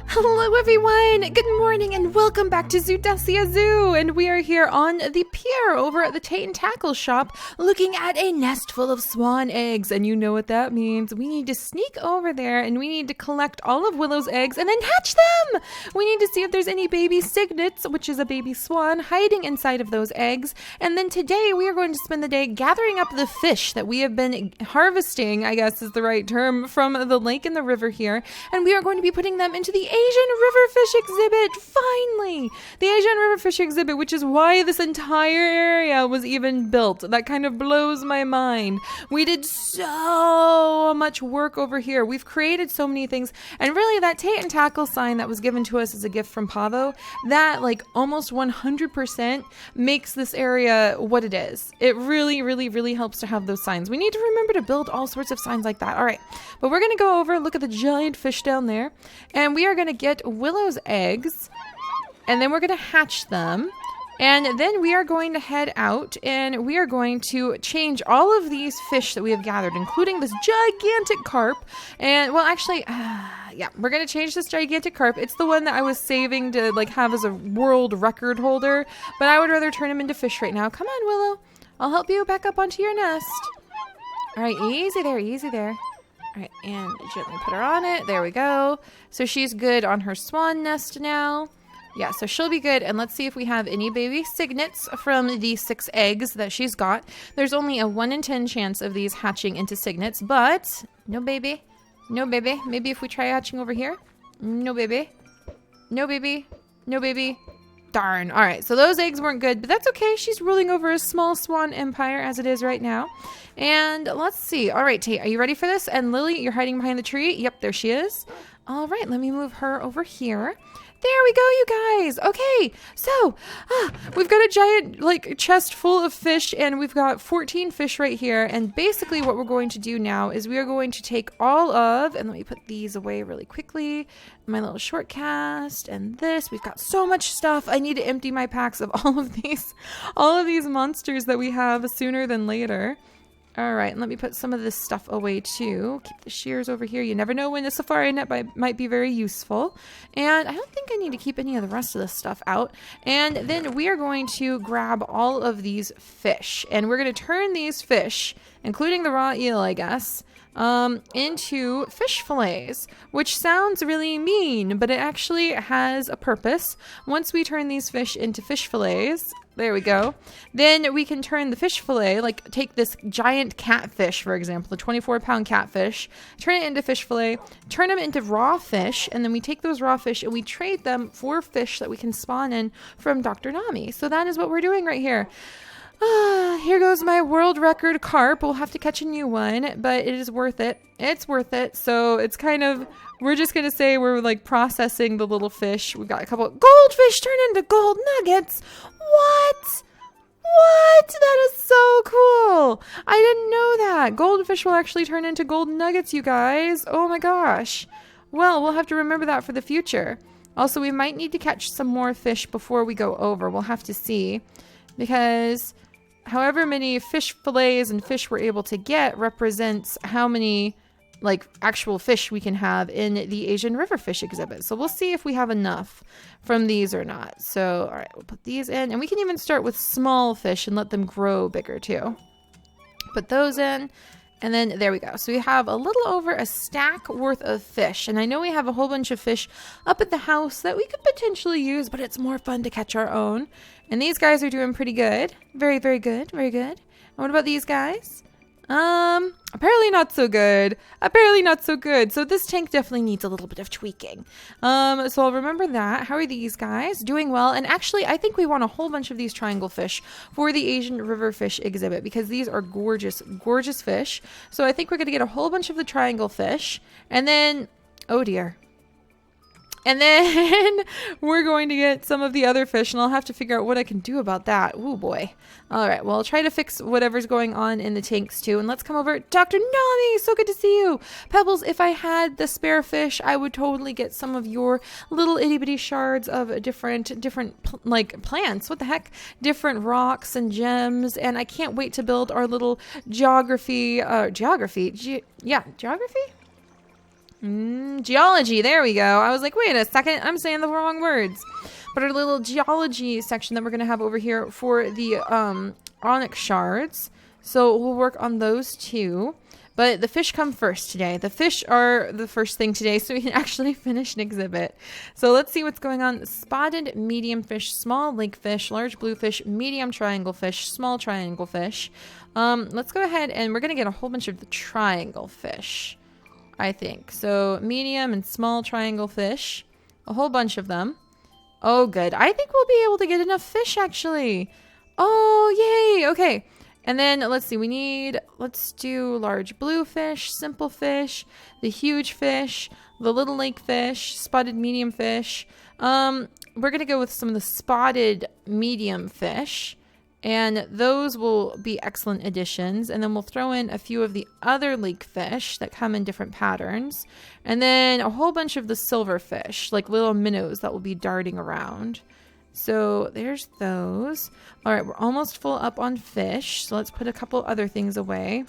Hello everyone, good morning and welcome back to Zoodesia Zoo, and we are here on the pier over at the Tate and Tackle shop looking at a nest full of swan eggs, and you know what that means. We need to sneak over there and we need to collect all of Willow's eggs and then hatch them! We need to see if there's any baby cygnets, which is a baby swan, hiding inside of those eggs, and then today we are going to spend the day gathering up the fish that we have been harvesting, I guess is the right term, from the lake and the river here, and we are going to be putting them into the Asian river fish exhibit, finally! The Asian river fish exhibit, which is why this entire area was even built. That kind of blows my mind. We did so much work over here. We've created so many things, and really that Tate and Tackle sign that was given to us as a gift from Pavo, that like almost 100% makes this area what it is. It really, really, really helps to have those signs. We need to remember to build all sorts of signs like that. All right, but we're going to go over, look at the giant fish down there, and we are going to get Willow's eggs, and then we're going to hatch them, and then we are going to head out and we are going to change all of these fish that we have gathered, including this gigantic carp. And well, actually, yeah, we're going to change this gigantic carp. It's the one that I was saving to like have as a world record holder, but I would rather turn him into fish right now. Come on, Willow, I'll help you back up onto your nest. All right, easy there, easy there. All right, and gently put her on it. There we go. So she's good on her swan nest now. Yeah, so she'll be good. And let's see if we have any baby cygnets from the 6 eggs that she's got. There's only a 1 in 10 chance of these hatching into cygnets, but no baby. No baby. Maybe if we try hatching over here. No baby. No baby. No baby. Darn. All right, so those eggs weren't good, but that's okay. She's ruling over a small swan empire as it is right now. And let's see. All right, Tate, are you ready for this? And Lily, you're hiding behind the tree. Yep, there she is. All right, let me move her over here. There we go, you guys. Okay, so we've got a giant like chest full of fish, and we've got 14 fish right here. And basically what we're going to do now is we are going to take all of, and let me put these away really quickly, my little short cast and this. We've got so much stuff. I need to empty my packs of all of these monsters that we have sooner than later. All right, and let me put some of this stuff away too. Keep the shears over here. You never know when the safari net might be very useful. And I don't think I need to keep any of the rest of this stuff out. And then we are going to grab all of these fish, and we're going to turn these fish, including the raw eel, I guess, into fish fillets, which sounds really mean, but it actually has a purpose. Once we turn these fish into fish fillets, there we go, then we can turn the fish fillet, like take this giant catfish, for example, the 24-pound catfish, turn it into fish fillet, turn them into raw fish, and then we take those raw fish and we trade them for fish that we can spawn in from Dr. Nami. So that is what we're doing right here. Here goes my world record carp. We'll have to catch a new one, but it is worth it. It's worth it. So it's kind of, we're just going to say we're like processing the little fish. We've got a couple of goldfish turn into gold nuggets. What? What? That is so cool. I didn't know that. Goldfish will actually turn into gold nuggets, you guys. Oh my gosh. Well, we'll have to remember that for the future. Also, we might need to catch some more fish before we go over. We'll have to see, because however many fish fillets and fish we're able to get represents how many like actual fish we can have in the Asian river fish exhibit. So we'll see if we have enough from these or not. So all right, we'll put these in, and we can even start with small fish and let them grow bigger too. Put those in, and then there we go. So we have a little over a stack worth of fish, and I know we have a whole bunch of fish up at the house that we could potentially use, but it's more fun to catch our own. And these guys are doing pretty good. Very, very good. Very good. And what about these guys? Apparently not so good. Apparently not so good. So this tank definitely needs a little bit of tweaking. So I'll remember that. How are these guys? Doing well. And actually, I think we want a whole bunch of these triangle fish for the Asian river fish exhibit, because these are gorgeous, gorgeous fish. So I think we're going to get a whole bunch of the triangle fish, and then, oh dear. And then we're going to get some of the other fish, and I'll have to figure out what I can do about that. Oh boy. All right, well, I'll try to fix whatever's going on in the tanks too. And let's come over. Dr. Nami, so good to see you. Pebbles, if I had the spare fish, I would totally get some of your little itty bitty shards of different like plants. What the heck? Different rocks and gems. And I can't wait to build our little geography. Geology. There we go. I was like, wait a second. I'm saying the wrong words. But our little geology section that we're going to have over here for the onyx shards. So we'll work on those too. But the fish come first today. The fish are the first thing today, so we can actually finish an exhibit. So let's see what's going on. Spotted medium fish, small lake fish, large blue fish, medium triangle fish, small triangle fish. Let's go ahead and we're going to get a whole bunch of the triangle fish, I think. So medium and small triangle fish, a whole bunch of them. Oh, good. I think we'll be able to get enough fish, actually. Oh, yay. Okay. And then let's see, let's do large blue fish, simple fish, the huge fish, the little lake fish, spotted medium fish. We're going to go with some of the spotted medium fish, and those will be excellent additions. And then we'll throw in a few of the other lake fish that come in different patterns. And then a whole bunch of the silver fish, like little minnows that will be darting around. So there's those. All right, we're almost full up on fish. So let's put a couple other things away.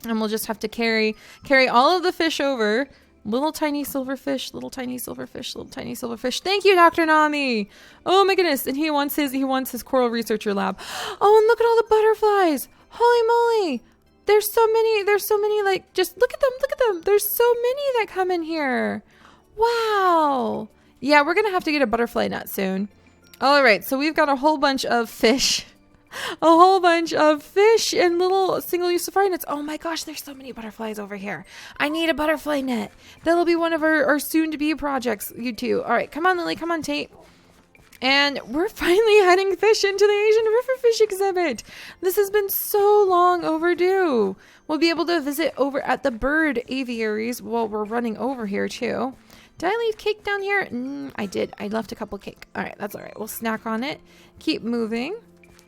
And we'll just have to carry all of the fish over. Little tiny silverfish, little tiny silverfish, little tiny silverfish. Thank you, Dr. Nami. Oh my goodness. And he wants his coral researcher lab. Oh, and look at all the butterflies. Holy moly. There's so many, like, just look at them. There's so many that come in here. Wow. Yeah, we're going to have to get a butterfly net soon. All right, so we've got a whole bunch of fish. A whole bunch of fish and little single-use safari nets. Oh my gosh, there's so many butterflies over here. I need a butterfly net. That'll be one of our soon-to-be projects, you two. All right, come on, Lily. Come on, Tate. And we're finally heading fish into the Asian river fish exhibit. This has been so long overdue. We'll be able to visit over at the bird aviaries while we're running over here, too. Did I leave cake down here? I did. I left a couple cake. All right, that's all right. We'll snack on it. Keep moving.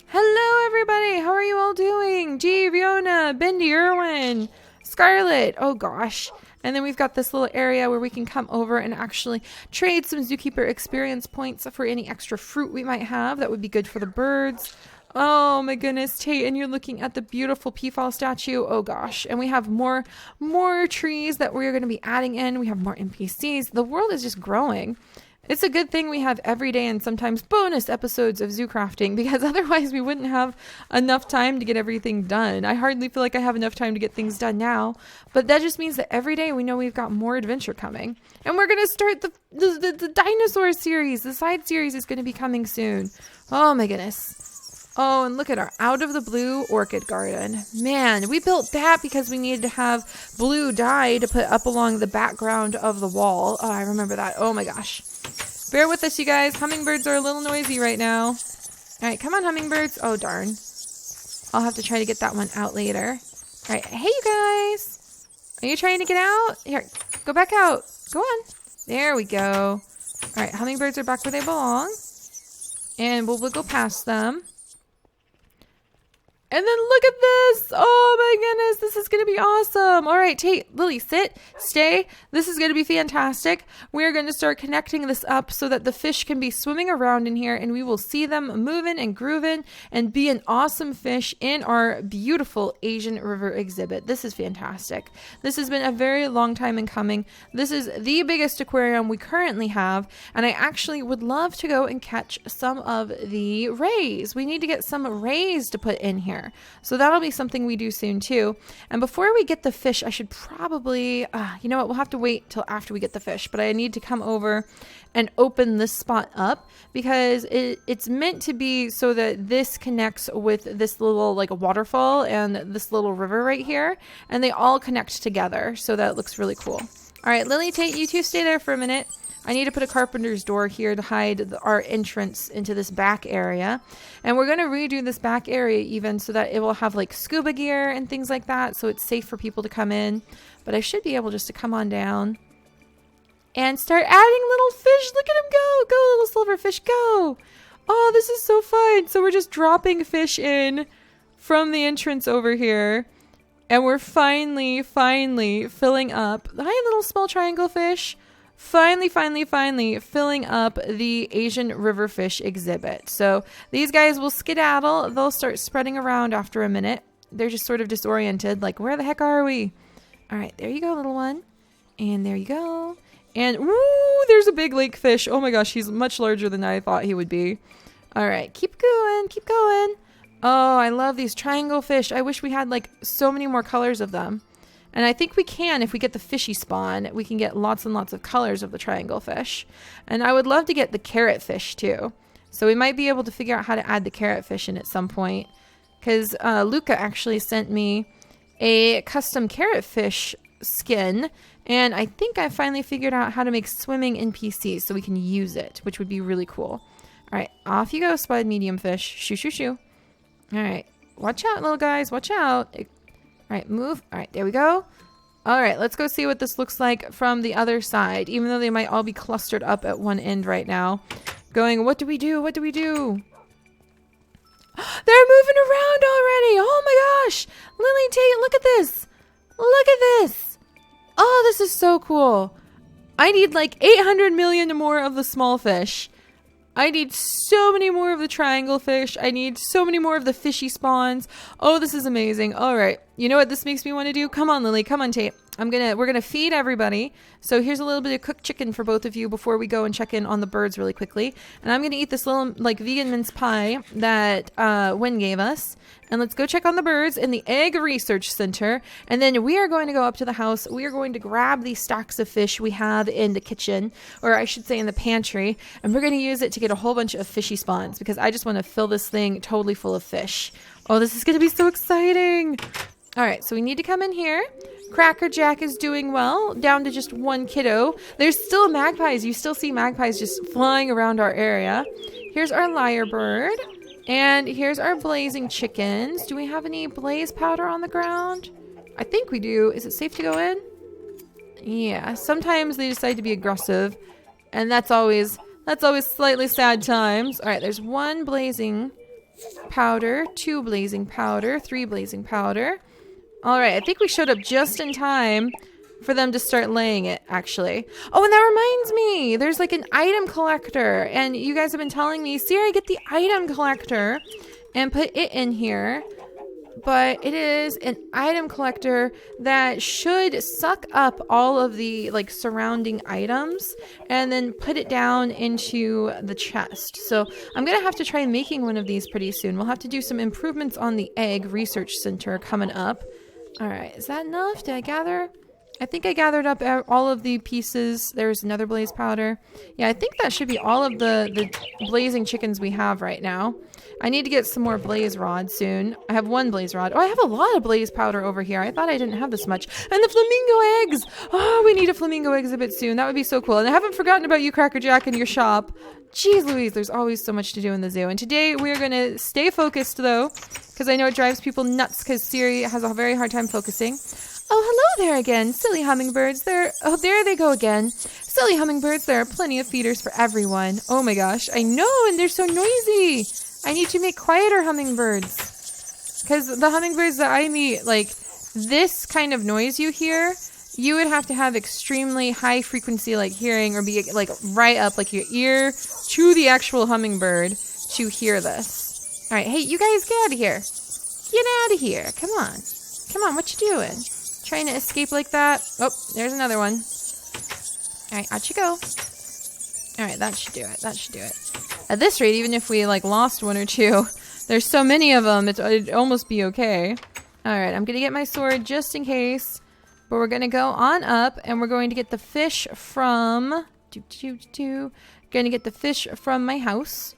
Hello, everybody. How are you all doing? G, Fiona, Bendy, Irwin, Scarlett. Oh, gosh. And then we've got this little area where we can come over and actually trade some zookeeper experience points for any extra fruit we might have. That would be good for the birds. Oh my goodness, Tate, and you're looking at the beautiful peafowl statue. Oh gosh, and we have more trees that we're going to be adding in. We have more NPCs. The world is just growing. It's a good thing we have everyday and sometimes bonus episodes of zoo crafting, because otherwise we wouldn't have enough time to get everything done. I hardly feel like I have enough time to get things done now, but that just means that every day we know we've got more adventure coming. And we're going to start the dinosaur series. The side series is going to be coming soon. Oh my goodness. Oh, and look at our out of the blue orchid garden. Man, we built that because we needed to have blue dye to put up along the background of the wall. Oh, I remember that. Oh my gosh. Bear with us, you guys. Hummingbirds are a little noisy right now. All right, come on, hummingbirds. Oh, darn. I'll have to try to get that one out later. All right, hey, you guys. Are you trying to get out? Here, go back out. Go on. There we go. All right, hummingbirds are back where they belong. And we'll go past them. And then look at this. Oh my goodness. This is going to be awesome. All right, Tate, Lily, sit, stay. This is going to be fantastic. We're going to start connecting this up so that the fish can be swimming around in here and we will see them moving and grooving and be an awesome fish in our beautiful Asian river exhibit. This is fantastic. This has been a very long time in coming. This is the biggest aquarium we currently have, and I actually would love to go and catch some of the rays. We need to get some rays to put in here. So that'll be something we do soon too. And before we get the fish, I should probably, you know what, we'll have to wait till after we get the fish, but I need to come over and open this spot up because it's meant to be so that this connects with this little like a waterfall and this little river right here, and they all connect together. So that looks really cool. All right, Lily, Tate, you two stay there for a minute. I need to put a carpenter's door here to hide our entrance into this back area. And we're going to redo this back area even so that it will have like scuba gear and things like that. So it's safe for people to come in. But I should be able just to come on down and start adding little fish. Look at them go. Go, little silverfish, go. Oh, this is so fun. So we're just dropping fish in from the entrance over here. And we're finally filling up. Hi, little small triangle fish. Finally filling up the Asian river fish exhibit. So these guys will skedaddle. They'll start spreading around after a minute. They're just sort of disoriented, like, where the heck are we? All right, there you go, little one. And there you go. And, ooh, there's a big lake fish. Oh my gosh, he's much larger than I thought he would be. All right, keep going, keep going. Oh, I love these triangle fish. I wish we had like so many more colors of them. And I think we can, if we get the fishy spawn, we can get lots and lots of colors of the triangle fish. And I would love to get the carrot fish too. So we might be able to figure out how to add the carrot fish in at some point. Because Luca actually sent me a custom carrot fish skin. And I think I finally figured out how to make swimming NPCs so we can use it, which would be really cool. All right, off you go, spotted medium fish. Shoo, shoo, shoo. All right, watch out, little guys. Watch out. All right, move. All right, there we go. All right, let's go see what this looks like from the other side, even though they might all be clustered up at one end right now. Going, what do we do? What do we do? They're moving around already. Oh my gosh. Lily, Tate, look at this. Look at this. Oh, this is so cool. I need like 800 million more of the small fish. I need so many more of the triangle fish. I need so many more of the fishy spawns. Oh, this is amazing. All right. You know what this makes me want to do? Come on, Lily. Come on, Tate. We're gonna feed everybody. So here's a little bit of cooked chicken for both of you before we go and check in on the birds really quickly. And I'm gonna eat this little like vegan mince pie that Wen gave us. And let's go check on the birds in the Egg Research Center. And then we are going to go up to the house. We are going to grab these stacks of fish we have in the kitchen, or I should say in the pantry. And we're going to use it to get a whole bunch of fishy spawns because I just want to fill this thing totally full of fish. Oh, this is going to be so exciting. All right, so we need to come in here. Cracker Jack is doing well, down to just one kiddo. There's still magpies. You still see magpies just flying around our area. Here's our lyrebird. And here's our blazing chickens. Do we have any blaze powder on the ground? I think we do. Is it safe to go in? Yeah, sometimes they decide to be aggressive. And that's always slightly sad times. All right, there's one blazing powder, two blazing powder, three blazing powder. All right, I think we showed up just in time for them to start laying it, actually. Oh, and that reminds me, there's like an item collector, and you guys have been telling me, Seri, get the item collector and put it in here. But it is an item collector that should suck up all of the like surrounding items and then put it down into the chest. So I'm gonna have to try making one of these pretty soon. We'll have to do some improvements on the Egg Research Center coming up. All right, is that enough? Did I gather? I think I gathered up all of the pieces. There's another blaze powder. Yeah, I think that should be all of the blazing chickens we have right now. I need to get some more blaze rods soon. I have one blaze rod. Oh, I have a lot of blaze powder over here. I thought I didn't have this much. And the flamingo eggs. Oh, we need a flamingo exhibit soon. That would be so cool. And I haven't forgotten about you, Cracker Jack, and your shop. Jeez Louise, there's always so much to do in the zoo. And today we're going to stay focused, though, because I know it drives people nuts because Seri has a very hard time focusing. Oh, hello there again, silly hummingbirds. There they go again. Silly hummingbirds, there are plenty of feeders for everyone. Oh my gosh, I know, and they're so noisy. I need to make quieter hummingbirds. Because the hummingbirds that I meet, like, this kind of noise you hear, you would have to have extremely high frequency, like, hearing, or be, like, right up, like, your ear to the actual hummingbird to hear this. All right, hey, you guys, get out of here. Get out of here. Come on. Come on, what you doing? Trying to escape like that. Oh, there's another one. All right, out you go. All right, that should do it. That should do it. At this rate, even if we like lost one or two, there's so many of them, it'd almost be okay. All right, I'm gonna get my sword just in case, but we're gonna go on up and we're going to get the fish from. Gonna get the fish from my house.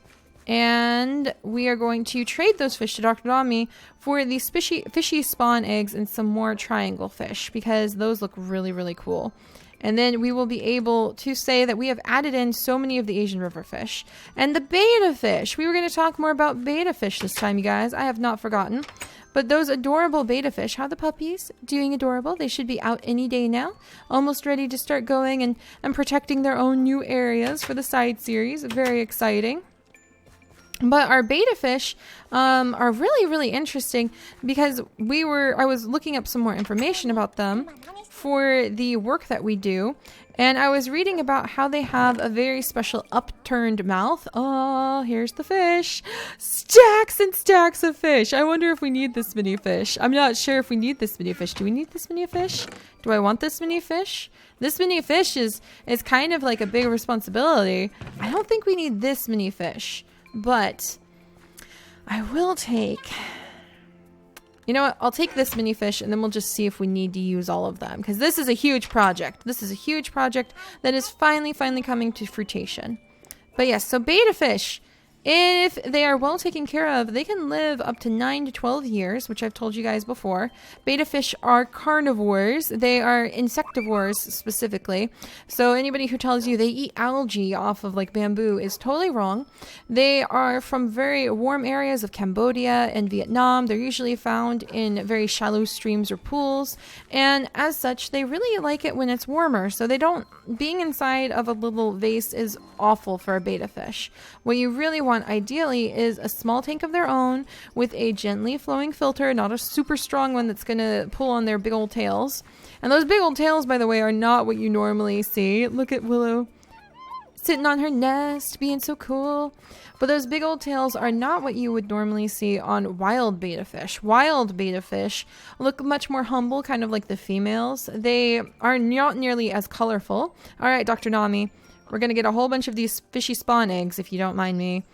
And we are going to trade those fish to Dr. Dami for these fishy spawn eggs and some more triangle fish because those look really, really cool. And then we will be able to say that we have added in so many of the Asian river fish. And the betta fish. We were going to talk more about betta fish this time, you guys. I have not forgotten. But those adorable betta fish, how are the puppies? Doing adorable. They should be out any day now. Almost ready to start going and protecting their own new areas for the side series. Very exciting. But our betta fish are really, really interesting because I was looking up some more information about them for the work that we do. And I was reading about how they have a very special upturned mouth. Oh, here's the fish. Stacks and stacks of fish. I wonder if we need this many fish. I'm not sure if we need this many fish. Do we need this many fish? Do I want this many fish? This many fish is kind of like a big responsibility. I don't think we need this many fish. But I will take, you know what, I'll take this mini fish and then we'll just see if we need to use all of them. Because this is a huge project. This is a huge project that is finally coming to fruition. But yes, so betta fish, if they are well taken care of, they can live up to 9 to 12 years, which I've told you guys before. Betta fish are carnivores. They are insectivores specifically. So anybody who tells you they eat algae off of like bamboo is totally wrong. They are from very warm areas of Cambodia and Vietnam. They're usually found in very shallow streams or pools. And as such, they really like it when it's warmer. So being inside of a little vase is awful for a betta fish. What you really want ideally is a small tank of their own with a gently flowing filter, not a super strong one that's going to pull on their big old tails. And those big old tails, by the way, are not what you normally see. Look at Willow sitting on her nest, being so cool. But those big old tails are not what you would normally see on wild betta fish. Wild betta fish look much more humble, kind of like the females. They are not nearly as colorful. All right, Dr. Nami, we're going to get a whole bunch of these fishy spawn eggs, if you don't mind me.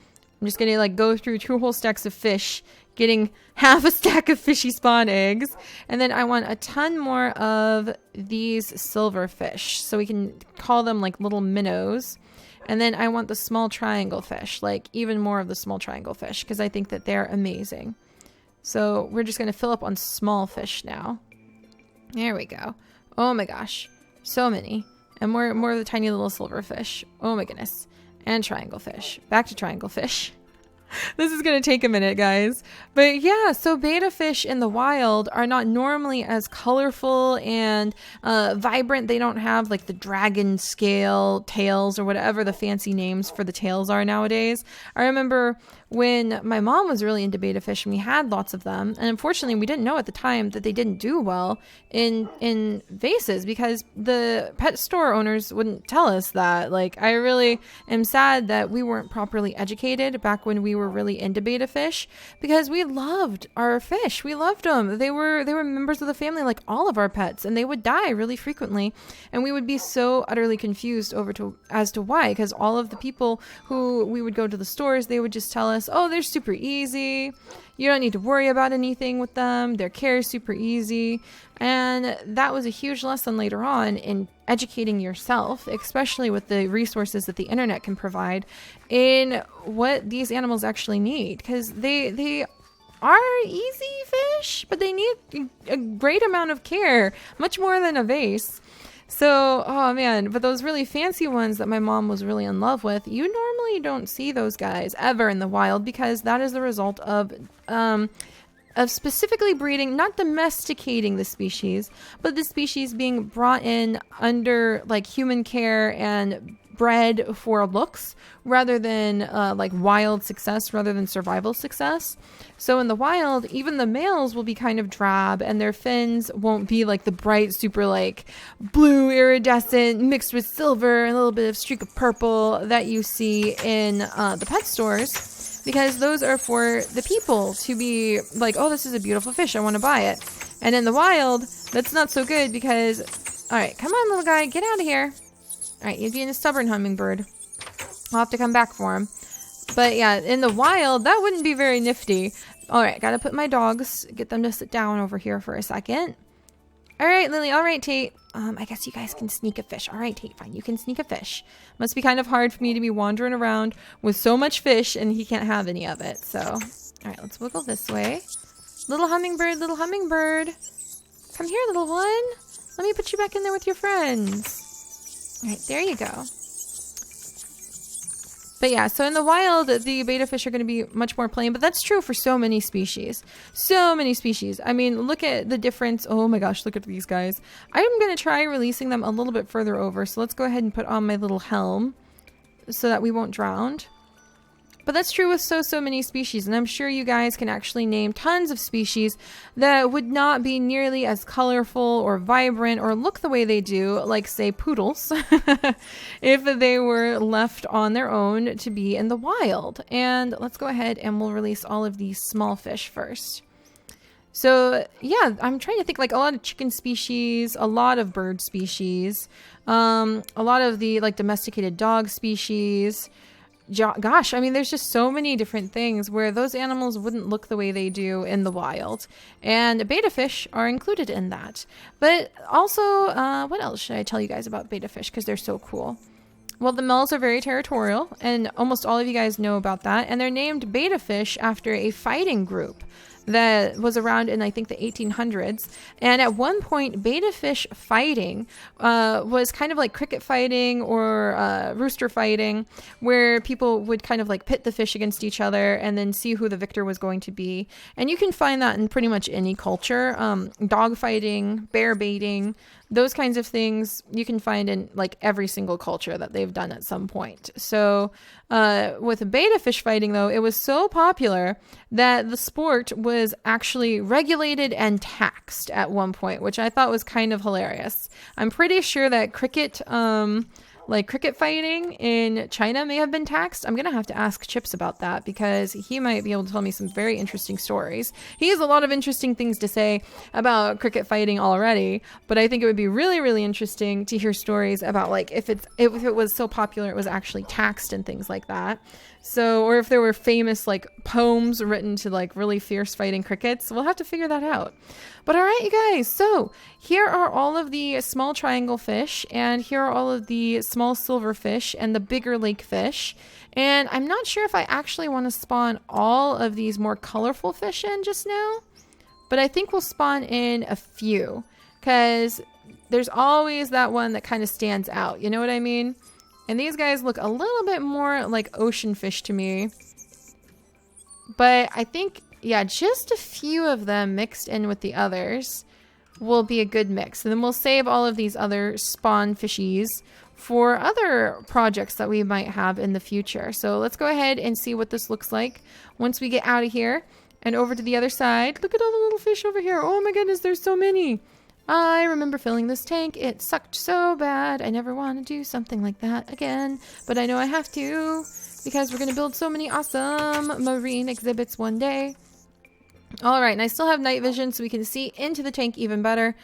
I'm just going to like go through 2 whole stacks of fish, getting half a stack of fishy spawn eggs. And then I want a ton more of these silverfish, so we can call them like little minnows. And then I want the small triangle fish, like even more of the small triangle fish, because I think that they're amazing. So we're just going to fill up on small fish now. There we go. Oh my gosh. So many. And more of the tiny little silverfish. Oh my goodness. And triangle fish. Back to triangle fish. This is going to take a minute, guys. But yeah, so betta fish in the wild are not normally as colorful and vibrant. They don't have like the dragon scale tails or whatever the fancy names for the tails are nowadays. I remember when my mom was really into betta fish and we had lots of them. And unfortunately, we didn't know at the time that they didn't do well in vases because the pet store owners wouldn't tell us that. Like, I really am sad that we weren't properly educated back when we were really into betta fish, because we loved our fish. We loved them. They were members of the family like all of our pets, and they would die really frequently. And we would be so utterly confused as to why, because all of the people who we would go to the stores, they would just tell us, oh, they're super easy. You don't need to worry about anything with them. Their care is super easy. And that was a huge lesson later on in educating yourself, especially with the resources that the internet can provide, in what these animals actually need. Because they are easy fish, but they need a great amount of care, much more than a vase. So, oh man, but those really fancy ones that my mom was really in love with, you normally don't see those guys ever in the wild, because that is the result of specifically breeding, not domesticating the species, but the species being brought in under like human care and bred for looks rather than like wild success, rather than survival success. So in the wild, even the males will be kind of drab, and their fins won't be like the bright, super like blue iridescent mixed with silver and a little bit of streak of purple that you see in the pet stores, because those are for the people to be like, oh, this is a beautiful fish, I want to buy it. And in the wild, that's not so good, because, all right, come on, little guy, get out of here. All right, you're being a stubborn hummingbird. I'll have to come back for him. But yeah, in the wild, that wouldn't be very nifty. All right, gotta put my dogs, get them to sit down over here for a second. All right, Lily. All right, Tate. I guess you guys can sneak a fish. All right, Tate, fine. You can sneak a fish. Must be kind of hard for me to be wandering around with so much fish and he can't have any of it. So, all right, let's wiggle this way. Little hummingbird, little hummingbird. Come here, little one. Let me put you back in there with your friends. All right, there you go. But yeah, so in the wild, the betta fish are going to be much more plain, but that's true for so many species. So many species. I mean, look at the difference. Oh my gosh, look at these guys. I'm going to try releasing them a little bit further over. So let's go ahead and put on my little helm so that we won't drown. But that's true with so many species, and I'm sure you guys can actually name tons of species that would not be nearly as colorful or vibrant or look the way they do, like say poodles, if they were left on their own to be in the wild. And let's go ahead and we'll release all of these small fish first. So yeah, I'm trying to think, like a lot of chicken species, a lot of bird species, a lot of the like domesticated dog species. Gosh, I mean, there's just so many different things where those animals wouldn't look the way they do in the wild. And betta fish are included in that. But also, what else should I tell you guys about betta fish? Because they're so cool. Well, the males are very territorial, and almost all of you guys know about that. And they're named betta fish after a fighting group that was around in, I think, the 1800s. And at one point, betta fish fighting was kind of like cricket fighting or rooster fighting, where people would kind of like pit the fish against each other and then see who the victor was going to be. And you can find that in pretty much any culture. Dog fighting, bear baiting, those kinds of things you can find in like every single culture that they've done at some point. So with betta fish fighting, though, it was so popular that the sport was actually regulated and taxed at one point, which I thought was kind of hilarious. I'm pretty sure that cricket fighting in China may have been taxed. I'm going to have to ask Chips about that because he might be able to tell me some very interesting stories. He has a lot of interesting things to say about cricket fighting already, but I think it would be really, really interesting to hear stories about like if it was so popular it was actually taxed and things like that. So, or if there were famous like poems written to like really fierce fighting crickets, we'll have to figure that out. But all right, you guys, so here are all of the small triangle fish, and here are all of the small silver fish and the bigger lake fish. And I'm not sure if I actually want to spawn all of these more colorful fish in just now, but I think we'll spawn in a few because there's always that one that kind of stands out. You know what I mean? And these guys look a little bit more like ocean fish to me. But I think, yeah, just a few of them mixed in with the others will be a good mix. And then we'll save all of these other spawn fishies for other projects that we might have in the future. So let's go ahead and see what this looks like once we get out of here and over to the other side. Look at all the little fish over here. Oh my goodness, there's so many. I remember filling this tank. It sucked so bad. I never want to do something like that again, but I know I have to because we're going to build so many awesome marine exhibits one day. All right, and I still have night vision so we can see into the tank even better.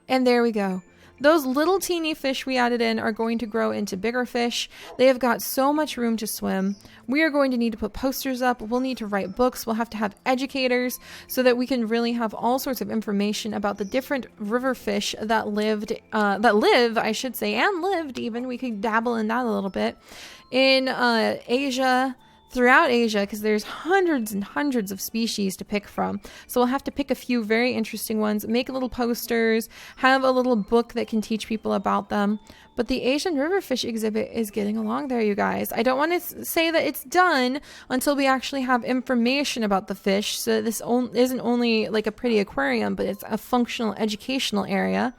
And there we go. Those little teeny fish we added in are going to grow into bigger fish. They have got so much room to swim. We are going to need to put posters up. We'll need to write books. We'll have to have educators so that we can really have all sorts of information about the different river fish that live, I should say, and lived even. We could dabble in that a little bit. In Asia, throughout Asia, because there's hundreds and hundreds of species to pick from. So we'll have to pick a few very interesting ones, make little posters, have a little book that can teach people about them. But the Asian riverfish exhibit is getting along there, you guys. I don't want to say that it's done until we actually have information about the fish. So this isn't only like a pretty aquarium, but it's a functional educational area.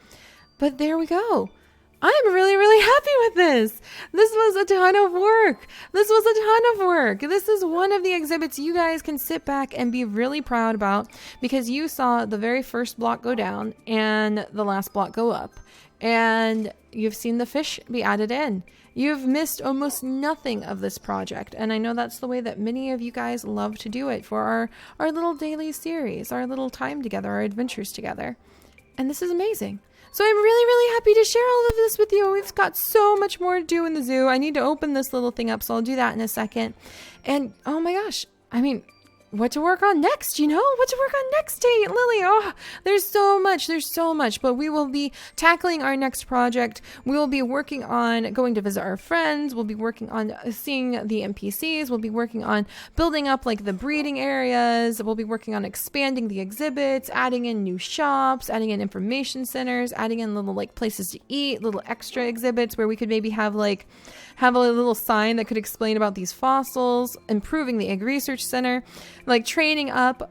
But there we go. I'm really, really happy with this. This was a ton of work. This is one of the exhibits you guys can sit back and be really proud about because you saw the very first block go down and the last block go up. And you've seen the fish be added in. You've missed almost nothing of this project. And I know that's the way that many of you guys love to do it for our little daily series, our little time together, our adventures together. And this is amazing. So I'm really, really happy to share all of this with you. We've got so much more to do in the zoo. I need to open this little thing up, so I'll do that in a second. And oh my gosh, I mean, what to work on next, What to work on next, Tate, Lily? Oh, there's so much. But we will be tackling our next project. We will be working on going to visit our friends. We'll be working on seeing the NPCs. We'll be working on building up like the breeding areas. We'll be working on expanding the exhibits, adding in new shops, adding in information centers, adding in little like places to eat, little extra exhibits where we could maybe have like have a little sign that could explain about these fossils, improving the Egg Research Center, like training up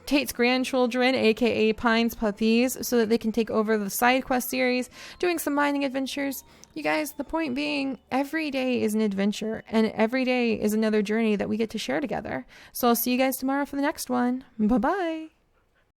Tate's grandchildren, aka Pine's puppies, so that they can take over the side quest series, doing some mining adventures. You guys, the point being, every day is an adventure, and every day is another journey that we get to share together. So I'll see you guys tomorrow for the next one. Bye-bye.